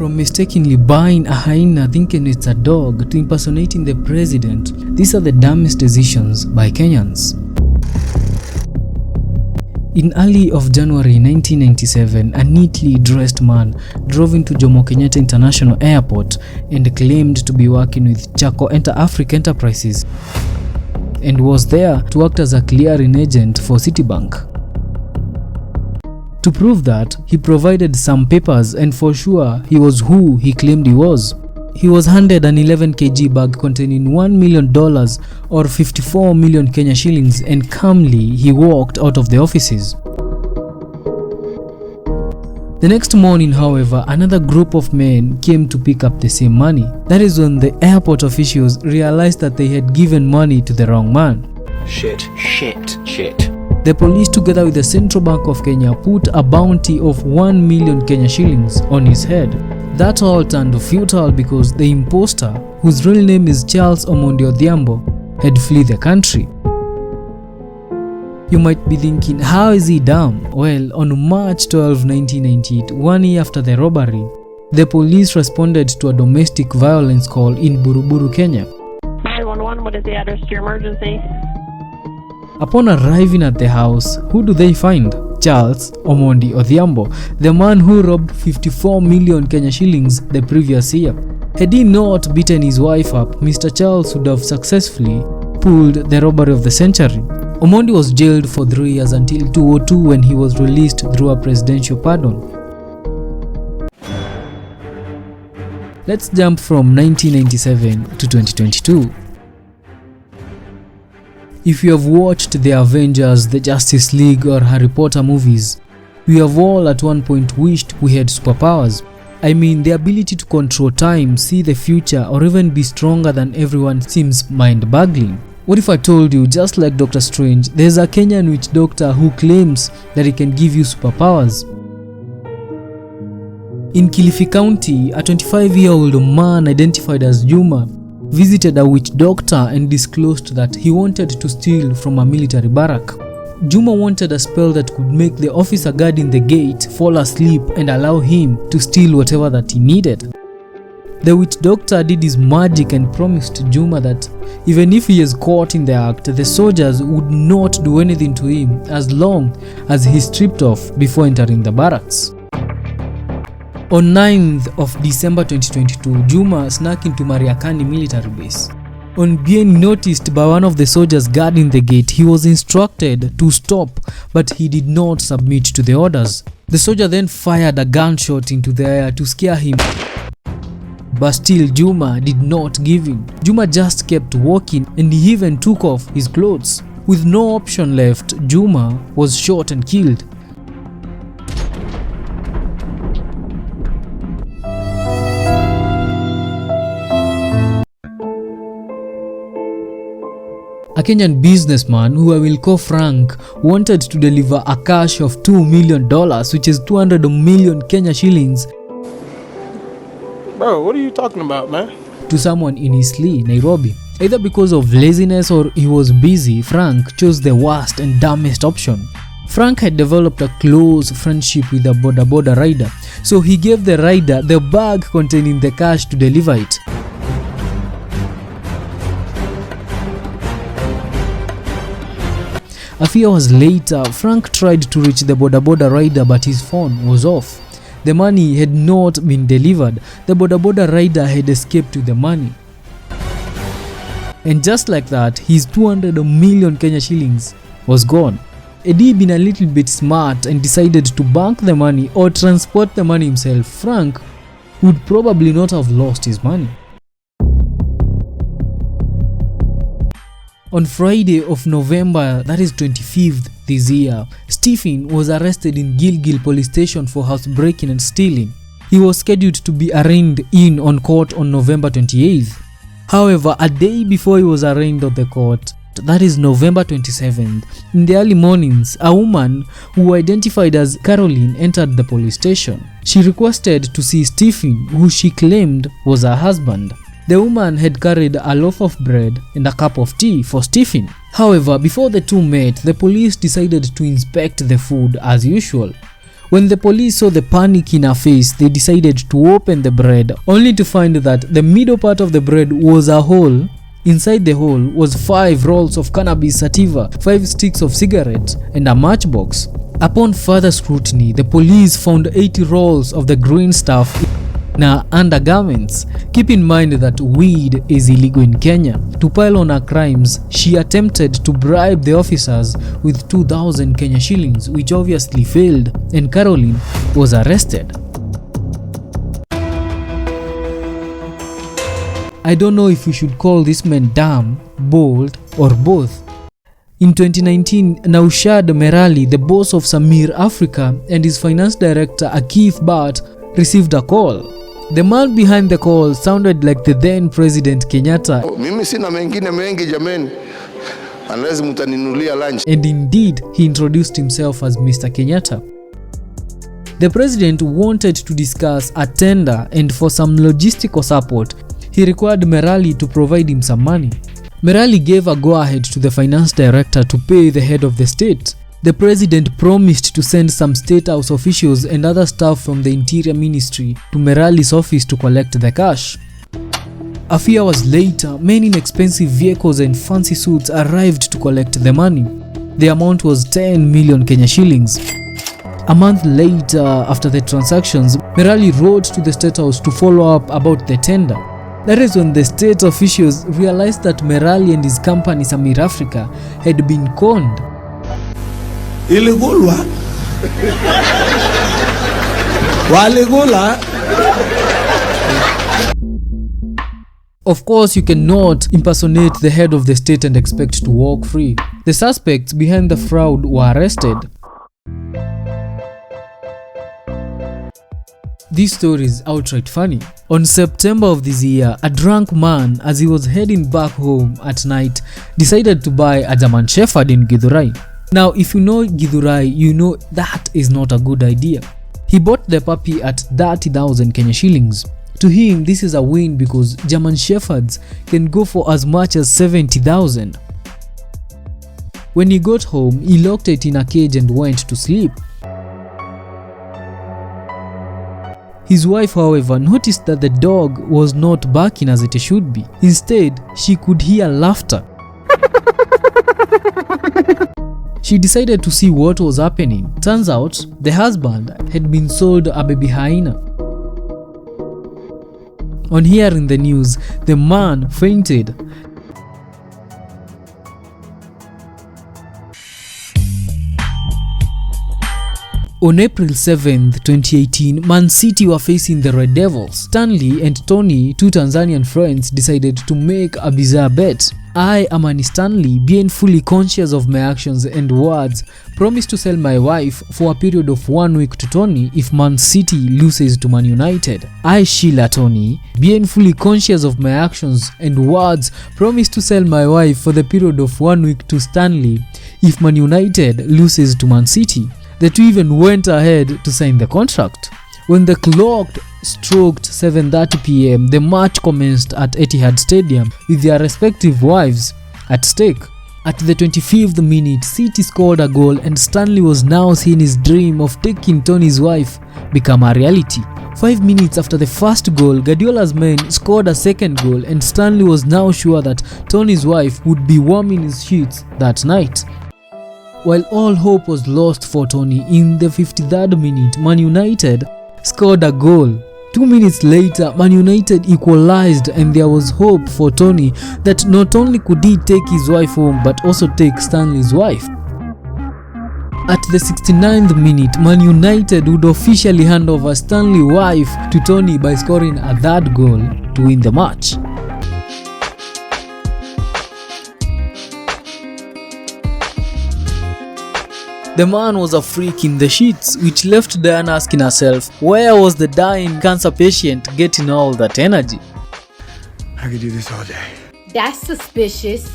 From mistakenly buying a hyena thinking it's a dog to impersonating the president, these are the dumbest decisions by Kenyans. In early of January 1997, a neatly dressed man drove into Jomo Kenyatta International Airport and claimed to be working with Chaco Africa Enterprises and was there to act as a clearing agent for Citibank. To prove that, he provided some papers and for sure he was who he claimed he was. He was handed an 11 kg bag containing $1 million or 54 million Kenya shillings and calmly he walked out of the offices. The next morning, however, another group of men came to pick up the same money. That is when the airport officials realized that they had given money to the wrong man. Shit. The police, together with the Central Bank of Kenya, put a bounty of 1 million Kenya shillings on his head. That all turned futile because the imposter, whose real name is Charles Omondi Odhiambo, had fled the country. You might be thinking, how is he dumb? Well, on March 12, 1998, 1 year after the robbery, the police responded to a domestic violence call in Buruburu, Kenya. 911, what is the address to your emergency? Upon arriving at the house, who do they find? Charles Omondi Odhiambo, the man who robbed 54 million Kenya shillings the previous year. Had he not beaten his wife up, Mr. Charles would have successfully pulled the robbery of the century. Omondi was jailed for 3 years until 2002 when he was released through a presidential pardon. Let's jump from 1997 to 2022. If you have watched the Avengers, the Justice League or Harry Potter movies, we have all at one point wished we had superpowers. I mean, the ability to control time, see the future, or even be stronger than everyone seems mind-boggling. What if I told you, just like Dr. Strange, there's a Kenyan witchdoctor who claims that he can give you superpowers? In Kilifi County, a 25-year-old man identified as Juma visited a witch doctor and disclosed that he wanted to steal from a military barrack. Juma wanted a spell that could make the officer guarding the gate fall asleep and allow him to steal whatever that he needed. The witch doctor did his magic and promised Juma that even if he is caught in the act, the soldiers would not do anything to him as long as he stripped off before entering the barracks. On 9th of December 2022, Juma snuck into Mariakani military base. On being noticed by one of the soldiers guarding the gate, he was instructed to stop, but he did not submit to the orders. The soldier then fired a gunshot into the air to scare him, but still Juma did not give in. Juma just kept walking and he even took off his clothes. With no option left, Juma was shot and killed. A Kenyan businessman, who I will call Frank, wanted to deliver a cash of $2 million, which is 200 million Kenya shillings, Bro, what are you talking about, man? to someone in Eastleigh, Nairobi. Either because of laziness or he was busy, Frank chose the worst and dumbest option. Frank had developed a close friendship with a Bodaboda rider, so he gave the rider the bag containing the cash to deliver it. A few hours later, Frank tried to reach the Bodaboda rider, but his phone was off. The money had not been delivered. The Bodaboda rider had escaped with the money. And just like that, his 200 million Kenya shillings was gone. Eddie, being a little bit smart and decided to bank the money or transport the money himself, Frank would probably not have lost his money. On Friday of November, that is 25th this year, Stephen was arrested in Gilgil police station for housebreaking and stealing. He was scheduled to be arraigned in on court on November 28th. However, a day before he was arraigned at the court, that is November 27th, in the early mornings, a woman who identified as Caroline entered the police station. She requested to see Stephen, who she claimed was her husband. The woman had carried a loaf of bread and a cup of tea for Stephen. However, before the two met, the police decided to inspect the food as usual. When the police saw the panic in her face, they decided to open the bread, only to find that the middle part of the bread was a hole. Inside the hole was 5 rolls of cannabis sativa, 5 sticks of cigarettes, and a matchbox. Upon further scrutiny, the police found 80 rolls of the green stuff in her undergarments. Keep in mind that weed is illegal in Kenya. To pile on her crimes, she attempted to bribe the officers with 2,000 Kenya shillings, which obviously failed, and Caroline was arrested. I don't know if we should call this man dumb, bold, or both. In 2019, Naushad Merali, the boss of Samir Africa, and his finance director Akif Bhatt received a call. The man behind the call sounded like the then President Kenyatta. Mimi sina mengine mengi jameni, unless mtaninulia lunch. And indeed, he introduced himself as Mr. Kenyatta. The president wanted to discuss a tender, and for some logistical support, he required Merali to provide him some money. Merali gave a go-ahead to the finance director to pay the head of the state. The president promised to send some state house officials and other staff from the interior ministry to Merali's office to collect the cash. A few hours later, men in expensive vehicles and fancy suits arrived to collect the money. The amount was 10 million Kenya shillings. A month later, after the transactions, Merali wrote to the state house to follow up about the tender. That is when the state officials realized that Merali and his company Samir Africa had been conned. Iligulwa. Waligula. Of course, you cannot impersonate the head of the state and expect to walk free. The suspects behind the fraud were arrested. This story is outright funny. On September of this year, a drunk man, as he was heading back home at night, decided to buy a German Shepherd in Githurai. Now, if you know Githurai, you know that is not a good idea. He bought the puppy at 30,000 Kenya shillings. To him, this is a win because German Shepherds can go for as much as 70,000. When he got home, he locked it in a cage and went to sleep. His wife, however, noticed that the dog was not barking as it should be. Instead, she could hear laughter. She decided to see what was happening. Turns out, the husband had been sold a baby hyena. On hearing the news, the man fainted. On April 7, 2018, Man City were facing the Red Devils. Stanley and Tony, two Tanzanian friends, decided to make a bizarre bet. I, Amani Stanley, being fully conscious of my actions and words, promised to sell my wife for a period of 1 week to Tony if Man City loses to Man United. I, Sheila Tony, being fully conscious of my actions and words, promised to sell my wife for the period of 1 week to Stanley if Man United loses to Man City. The two even went ahead to sign the contract. When the clock stroked 7:30 p.m, the match commenced at Etihad Stadium with their respective wives at stake. At the 25th minute, City scored a goal and Stanley was now seeing his dream of taking Tony's wife become a reality. 5 minutes after the first goal, Guardiola's men scored a second goal and Stanley was now sure that Tony's wife would be warm in his sheets that night. While all hope was lost for Tony, in the 53rd minute, Man United scored a goal. 2 minutes later, Man United equalized and there was hope for Tony that not only could he take his wife home but also take Stanley's wife. At the 69th minute, Man United would officially hand over Stanley's wife to Tony by scoring a third goal to win the match. The man was a freak in the sheets, which left Diana asking herself, where was the dying cancer patient getting all that energy? I could do this all day. That's suspicious.